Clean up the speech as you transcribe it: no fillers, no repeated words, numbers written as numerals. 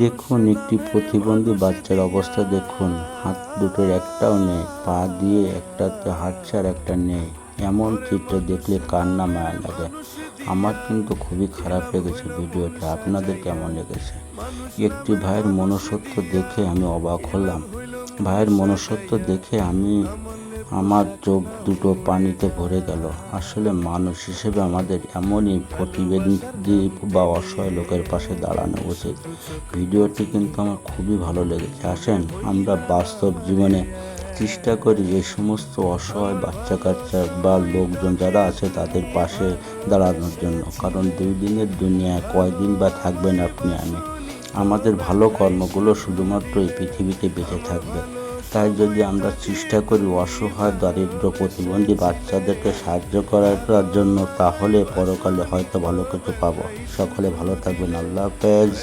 দেখুন একটি প্রতিবন্ধী বাচ্চার অবস্থা দেখুন। হাত দুটোর একটাও নেই, পা দিয়ে একটাতে হাঁটছে আর একটা নেই। এমন চিত্র দেখলে কার না মায়া লাগে। আমার কিন্তু খুবই খারাপ লেগেছে ভিডিওটা। আপনাদের কেমন লেগেছে? একটি ভাইয়ের মনুষ্যত্ব দেখে আমি অবাক হলাম। ভাইয়ের মনুষ্যত্ব দেখে আমার চোখ দুটো পানিতে ভরে গেল। আসলে মানুষ হিসেবে আমাদের এমনই প্রতিবন্ধী বা অসহায় লোকের পাশে দাঁড়ানো উচিত। ভিডিওটি কিন্তু আমার খুবই ভালো লেগেছে। আসেন আমরা বাস্তব জীবনে চেষ্টা করি এই সমস্ত অসহায় বাচ্চা কাচ্চা বা লোকজন যারা আছে তাদের পাশে দাঁড়ানোর জন্য। কারণ 2 দিনের দুনিয়ায় কয়দিন বা থাকবেন আপনি আমি। আমাদের ভালো কর্মগুলো শুধুমাত্র এই পৃথিবীতে বেঁচে থাকবে। তাই যদি আমরা চেষ্টা করি অসহায় দারিদ্র প্রতিবন্ধী বাচ্চাদেরকে সাহায্য করার জন্য, তাহলে পরকালে হয়তো ভালো কিছু পাবো। সকলে ভালো থাকবেন। আল্লাহ হাফেজ।